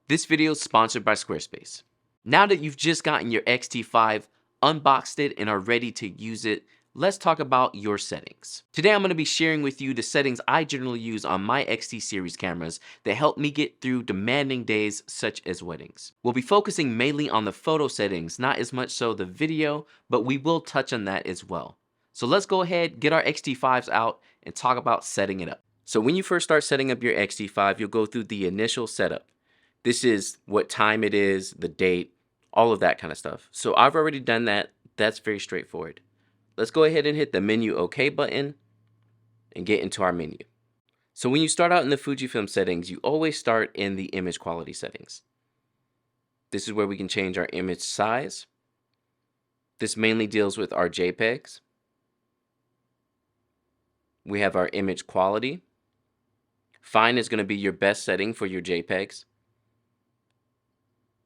This video is sponsored by Squarespace. Now that you've just gotten your XT5, unboxed it, and are ready to use it, let's talk about your settings. Today I'm going to be sharing with you the settings I generally use on my XT series cameras that help me get through demanding days such as weddings. We'll be focusing mainly on the photo settings, not as much so the video, but we will touch on that as well. So let's go ahead, get our XT5s out, and talk about setting it up. So when you first start setting up your XT5, you'll go through the initial setup. This is what time it is, the date, all of that kind of stuff. So I've already done that. That's very straightforward. Let's go ahead and hit the menu OK button and get into our menu. So when you start out in the Fujifilm settings, you always start in the image quality settings. This is where we can change our image size. This mainly deals with our JPEGs. We have our image quality. Fine is going to be your best setting for your JPEGs.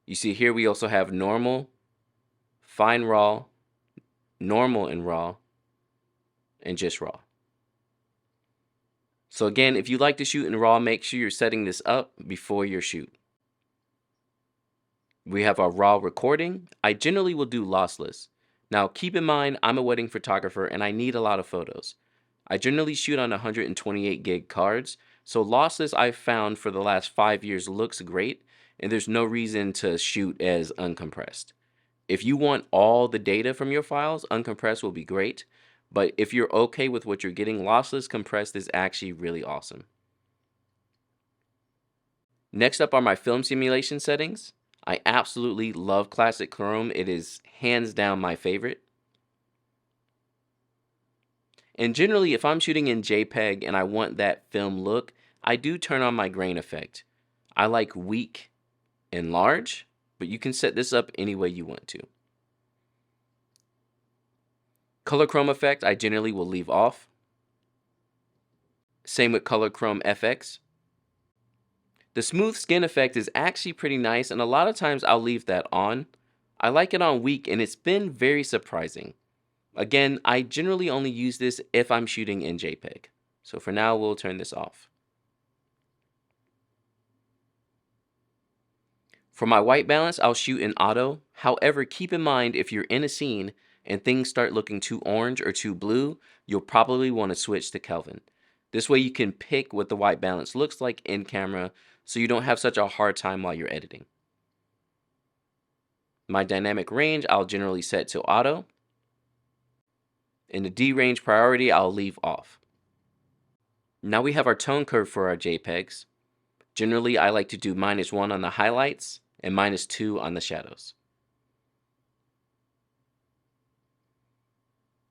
You see here we also have normal, fine raw, normal and raw, and just raw. So again, if you like to shoot in raw, make sure you're setting this up before your shoot. We have our raw recording. I generally will do lossless. Now keep in mind, I'm a wedding photographer and I need a lot of photos. I generally shoot on 128 gig cards, so lossless I've found for the last 5 years looks great, and there's no reason to shoot as uncompressed. If you want all the data from your files, uncompressed will be great, but if you're okay with what you're getting, lossless compressed is actually really awesome. Next up are my film simulation settings. I absolutely love Classic Chrome. It is hands down my favorite. And generally, if I'm shooting in JPEG and I want that film look, I do turn on my grain effect. I like weak and large, but you can set this up any way you want to. Color Chrome effect, I generally will leave off. Same with Color Chrome FX. The smooth skin effect is actually pretty nice, and a lot of times I'll leave that on. I like it on weak, and it's been very surprising. Again, I generally only use this if I'm shooting in JPEG. So for now, we'll turn this off. For my white balance, I'll shoot in auto. However, keep in mind if you're in a scene and things start looking too orange or too blue, you'll probably want to switch to Kelvin. This way you can pick what the white balance looks like in camera so you don't have such a hard time while you're editing. My dynamic range, I'll generally set to auto. And the D-range priority, I'll leave off. Now we have our tone curve for our JPEGs. Generally, I like to do -1 on the highlights and -2 on the shadows.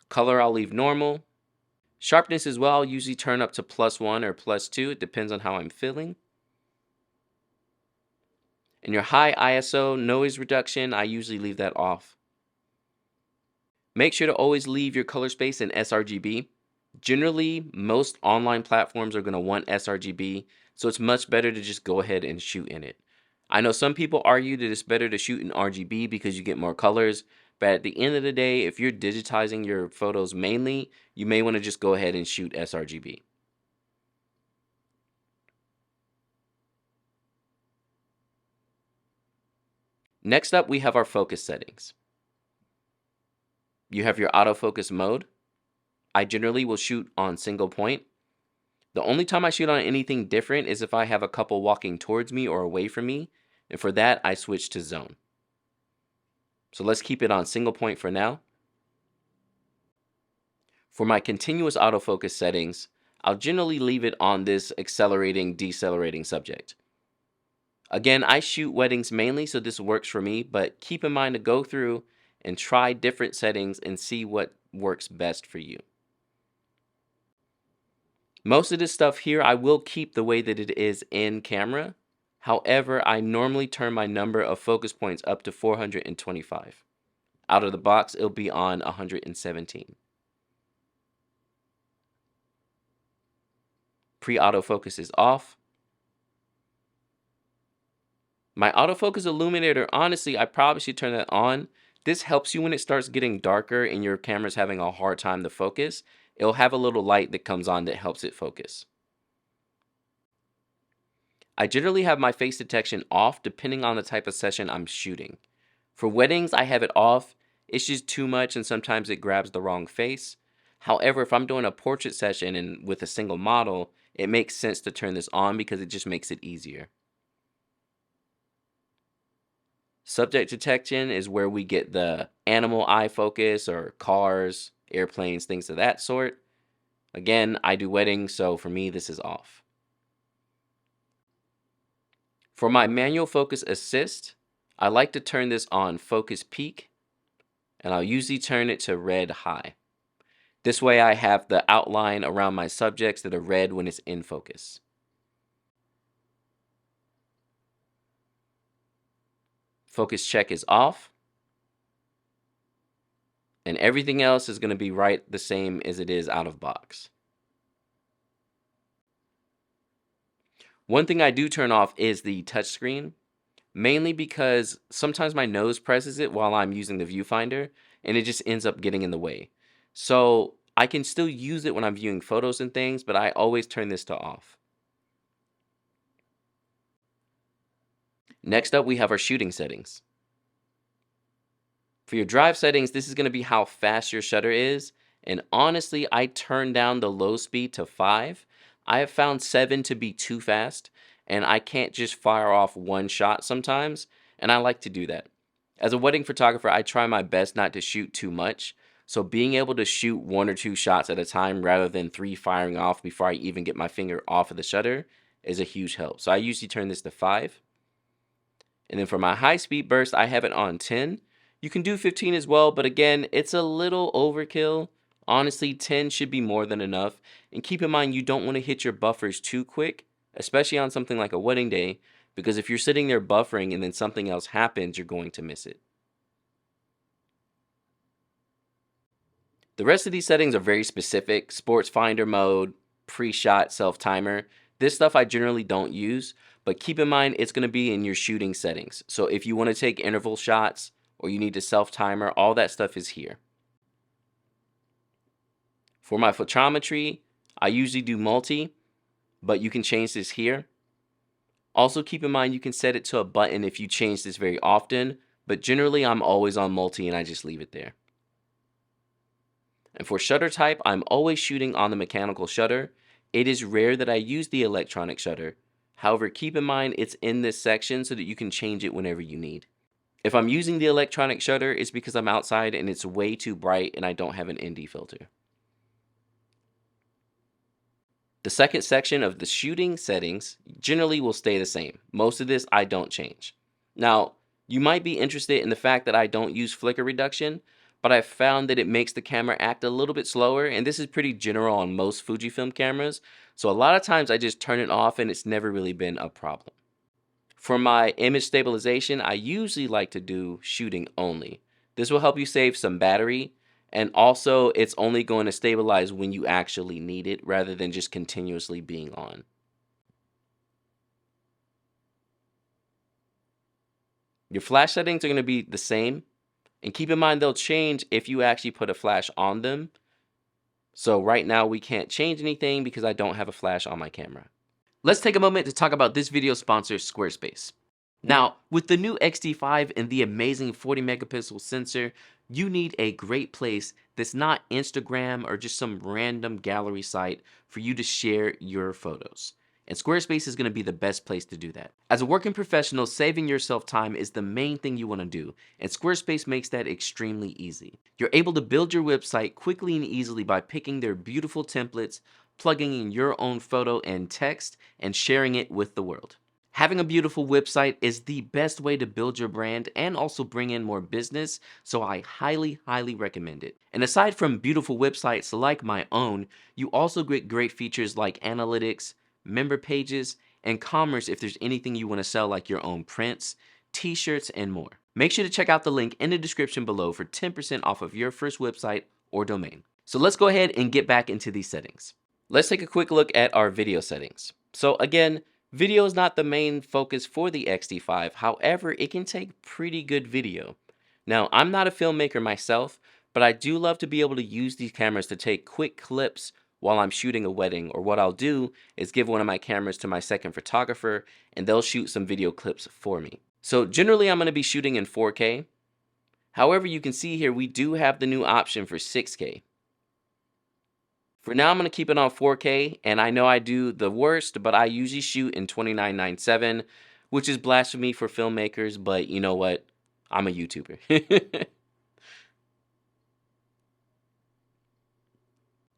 Color, I'll leave normal. Sharpness as well, I'll usually turn up to +1 or +2. It depends on how I'm feeling. And your high ISO noise reduction, I usually leave that off. Make sure to always leave your color space in sRGB. Generally, most online platforms are going to want sRGB, so it's much better to just go ahead and shoot in it. I know some people argue that it's better to shoot in RGB because you get more colors, but at the end of the day, if you're digitizing your photos mainly, you may want to just go ahead and shoot sRGB. Next up, we have our focus settings. You have your autofocus mode. I generally will shoot on single point. The only time I shoot on anything different is if I have a couple walking towards me or away from me, and for that I switch to zone. So let's keep it on single point for now. For my continuous autofocus settings, I'll generally leave it on this accelerating, decelerating subject. Again, I shoot weddings mainly, so this works for me, but keep in mind to go through and try different settings and see what works best for you. Most of this stuff here, I will keep the way that it is in camera. However, I normally turn my number of focus points up to 425. Out of the box, it'll be on 117. Pre-autofocus is off. My autofocus illuminator, honestly, I probably should turn that on. This helps you when it starts getting darker and your camera's having a hard time to focus. It'll have a little light that comes on that helps it focus. I generally have my face detection off depending on the type of session I'm shooting. For weddings, I have it off. It's just too much and sometimes it grabs the wrong face. However, if I'm doing a portrait session and with a single model, it makes sense to turn this on because it just makes it easier. Subject detection is where we get the animal eye focus or cars, airplanes, things of that sort. Again, I do weddings, so for me, this is off. For my manual focus assist, I like to turn this on focus peak, and I'll usually turn it to red high. This way I have the outline around my subjects that are red when it's in focus. Focus check is off. And everything else is going to be right the same as it is out of box. One thing I do turn off is the touchscreen, mainly because sometimes my nose presses it while I'm using the viewfinder, and it just ends up getting in the way. So I can still use it when I'm viewing photos and things, but I always turn this to off. Next up, we have our shooting settings. For your drive settings, this is going to be how fast your shutter is. And honestly, I turned down the low speed to 5. I have found 7 to be too fast, and I can't just fire off one shot sometimes, and I like to do that. As a wedding photographer, I try my best not to shoot too much, so being able to shoot 1 or 2 shots at a time rather than 3 firing off before I even get my finger off of the shutter is a huge help. So I usually turn this to 5. And then for my high speed burst, I have it on 10. You can do 15 as well, but again, it's a little overkill. Honestly, 10 should be more than enough. And keep in mind, you don't want to hit your buffers too quick, especially on something like a wedding day, because if you're sitting there buffering and then something else happens, you're going to miss it. The rest of these settings are very specific. Sports finder mode, pre-shot self-timer. This stuff I generally don't use, but keep in mind it's going to be in your shooting settings. So if you want to take interval shots or you need to self-timer, all that stuff is here. For my photometry, I usually do multi, but you can change this here. Also keep in mind you can set it to a button if you change this very often, but generally I'm always on multi and I just leave it there. And for shutter type, I'm always shooting on the mechanical shutter. It is rare that I use the electronic shutter. However, keep in mind it's in this section so that you can change it whenever you need. If I'm using the electronic shutter, it's because I'm outside and it's way too bright and I don't have an ND filter. The second section of the shooting settings generally will stay the same. Most of this I don't change. Now, you might be interested in the fact that I don't use flicker reduction, but I've found that it makes the camera act a little bit slower, and this is pretty general on most Fujifilm cameras, so a lot of times I just turn it off and it's never really been a problem. For my image stabilization, I usually like to do shooting only. This will help you save some battery, and also it's only going to stabilize when you actually need it rather than just continuously being on. Your flash settings are going to be the same, and keep in mind they'll change if you actually put a flash on them. So right now we can't change anything because I don't have a flash on my camera. Let's take a moment to talk about this video sponsor, Squarespace. Now, with the new XT5 and the amazing 40 megapixel sensor, you need a great place that's not Instagram or just some random gallery site for you to share your photos. And Squarespace is going to be the best place to do that. As a working professional, saving yourself time is the main thing you want to do, and Squarespace makes that extremely easy. You're able to build your website quickly and easily by picking their beautiful templates, plugging in your own photo and text, and sharing it with the world. Having a beautiful website is the best way to build your brand and also bring in more business, so I highly recommend it. And aside from beautiful websites like my own, you also get great features like analytics, member pages, and commerce if there's anything you want to sell like your own prints, t-shirts, and more. Make sure to check out the link in the description below for 10% off of your first website or domain. So let's go ahead and get back into these settings. Let's take a quick look at our video settings. So again, video is not the main focus for the XT5, however, it can take pretty good video. Now, I'm not a filmmaker myself, but I do love to be able to use these cameras to take quick clips while I'm shooting a wedding, or what I'll do is give one of my cameras to my second photographer and they'll shoot some video clips for me. So generally I'm going to be shooting in 4K. However, you can see here we do have the new option for 6K. For now, I'm going to keep it on 4K, and I know I do the worst, but I usually shoot in 29:9:7, which is blasphemy for filmmakers, but you know what? I'm a YouTuber.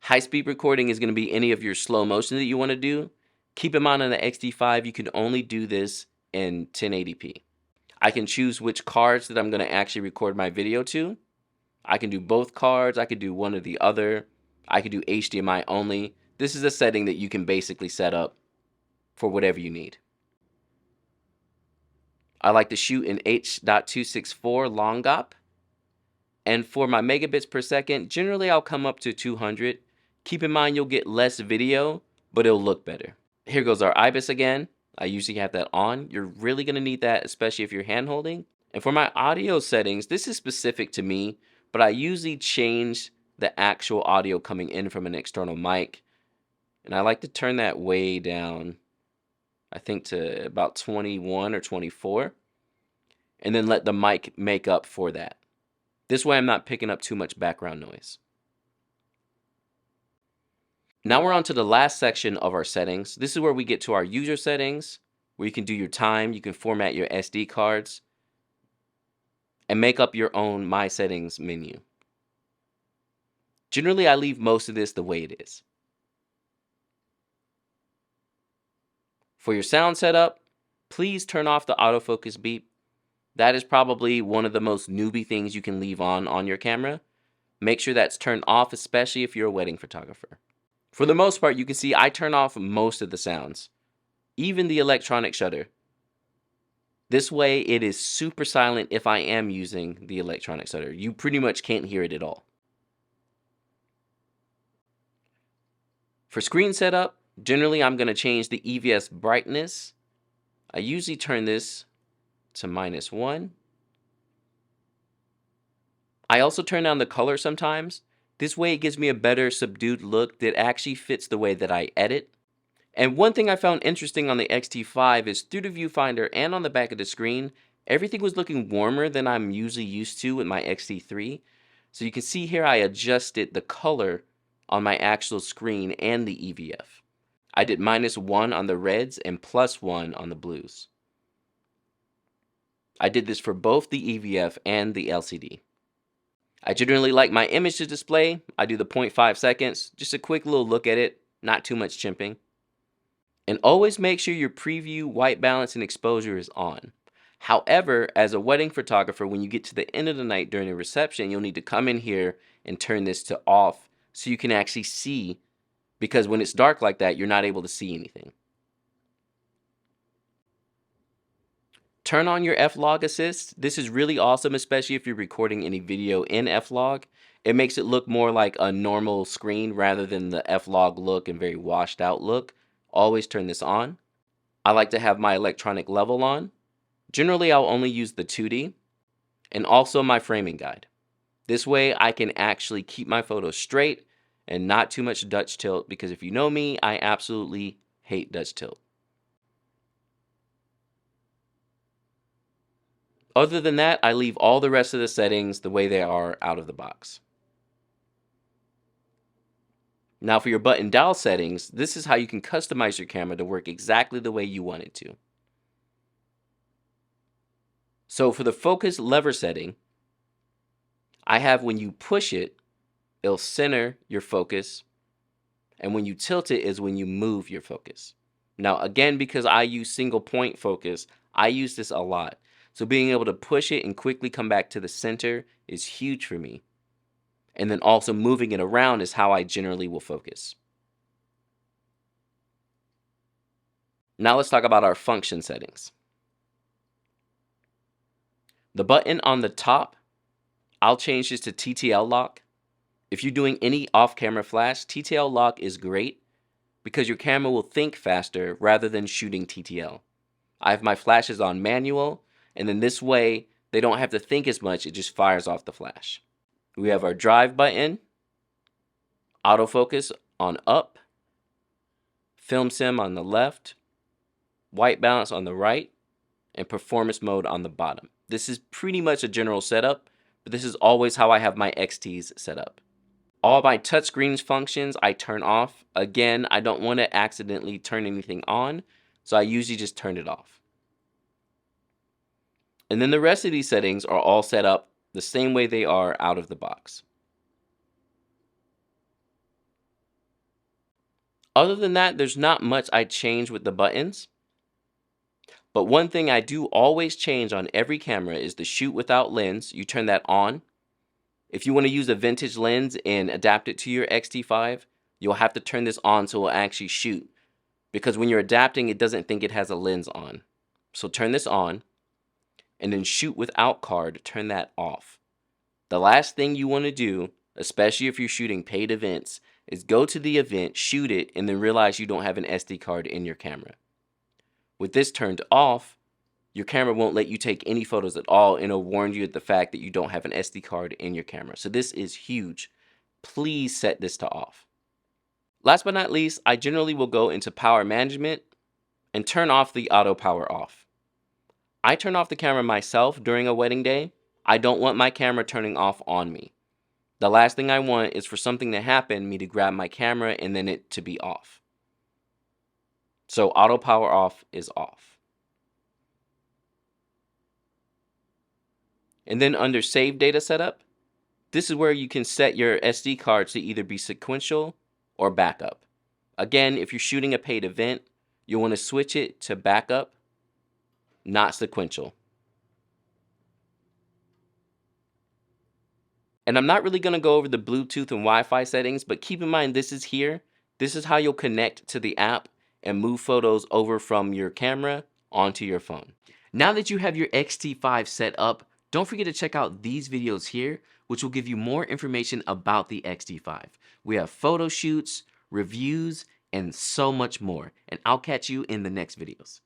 High-speed recording is going to be any of your slow motion that you want to do. Keep in mind on the XT5, you can only do this in 1080p. I can choose which cards that I'm going to actually record my video to. I can do both cards. I could do one or the other. I could do HDMI only. This is a setting that you can basically set up for whatever you need. I like to shoot in H.264 long GOP. And for my megabits per second, generally I'll come up to 200. Keep in mind you'll get less video, but it'll look better. Here goes our IBIS again. I usually have that on. You're really going to need that, especially if you're hand holding. And for my audio settings, this is specific to me, but I usually change the actual audio coming in from an external mic. And I like to turn that way down, I think to about 21 or 24. And then let the mic make up for that. This way I'm not picking up too much background noise. Now we're on to the last section of our settings. This is where we get to our user settings, where you can do your time, you can format your SD cards, and make up your own My Settings menu. Generally, I leave most of this the way it is. For your sound setup, please turn off the autofocus beep. That is probably one of the most newbie things you can leave on your camera. Make sure that's turned off, especially if you're a wedding photographer. For the most part, you can see I turn off most of the sounds, even the electronic shutter. This way, it is super silent if I am using the electronic shutter. You pretty much can't hear it at all. For screen setup, generally I'm going to change the EVS brightness. I usually turn this to -1. I also turn down the color sometimes. This way it gives me a better subdued look that actually fits the way that I edit. And one thing I found interesting on the XT5 is through the viewfinder and on the back of the screen, everything was looking warmer than I'm usually used to with my XT3. So you can see here I adjusted the color on my actual screen and the EVF. I did -1 on the reds and +1 on the blues. I did this for both the EVF and the LCD. I generally like my image to display. I do the 0.5 seconds, just a quick little look at it, not too much chimping. And always make sure your preview, white balance, and exposure is on. However, as a wedding photographer, when you get to the end of the night during a reception, you'll need to come in here and turn this to off so you can actually see, because when it's dark like that, you're not able to see anything. Turn on your F-Log assist. This is really awesome, especially if you're recording any video in F-Log. It makes it look more like a normal screen rather than the F-Log look and very washed out look. Always turn this on. I like to have my electronic level on. Generally, I'll only use the 2D and also my framing guide. This way I can actually keep my photos straight and not too much Dutch tilt, because if you know me, I absolutely hate Dutch tilt. Other than that, I leave all the rest of the settings the way they are out of the box. Now for your button dial settings, this is how you can customize your camera to work exactly the way you want it to. So for the focus lever setting, I have when you push it, it'll center your focus, and when you tilt it is when you move your focus. Now again, because I use single point focus, I use this a lot. So being able to push it and quickly come back to the center is huge for me. And then also moving it around is how I generally will focus. Now let's talk about our function settings. The button on the top, I'll change this to TTL lock. If you're doing any off-camera flash, TTL lock is great because your camera will think faster rather than shooting TTL. I have my flashes on manual, and then this way they don't have to think as much, it just fires off the flash. We have our drive button, autofocus on up, film sim on the left, white balance on the right, and performance mode on the bottom. This is pretty much a general setup, but this is always how I have my XTs set up. All my touchscreens functions I turn off. Again, I don't want to accidentally turn anything on, so I usually just turn it off. And then the rest of these settings are all set up the same way they are out of the box. Other than that, there's not much I change with the buttons. But one thing I do always change on every camera is the shoot without lens. You turn that on. If you want to use a vintage lens and adapt it to your XT5, you'll have to turn this on so it will actually shoot. Because when you're adapting, it doesn't think it has a lens on. So turn this on, and then shoot without card, turn that off. The last thing you want to do, especially if you're shooting paid events, is go to the event, shoot it, and then realize you don't have an SD card in your camera. With this turned off, your camera won't let you take any photos at all, and it'll warn you of the fact that you don't have an SD card in your camera. So this is huge. Please set this to off. Last but not least, I generally will go into power management and turn off the auto power off. I turn off the camera myself during a wedding day. I don't want my camera turning off on me. The last thing I want is for something to happen, me to grab my camera and then it to be off. So auto power off is off. And then under Save Data Setup, this is where you can set your SD cards to either be sequential or backup. Again, if you're shooting a paid event, you'll want to switch it to backup, not sequential. And I'm not really going to go over the Bluetooth and Wi-Fi settings, but keep in mind this is here. This is how you'll connect to the app and move photos over from your camera onto your phone. Now that you have your XT5 set up, don't forget to check out these videos here, which will give you more information about the XT5. We have photo shoots, reviews, and so much more. And I'll catch you in the next videos.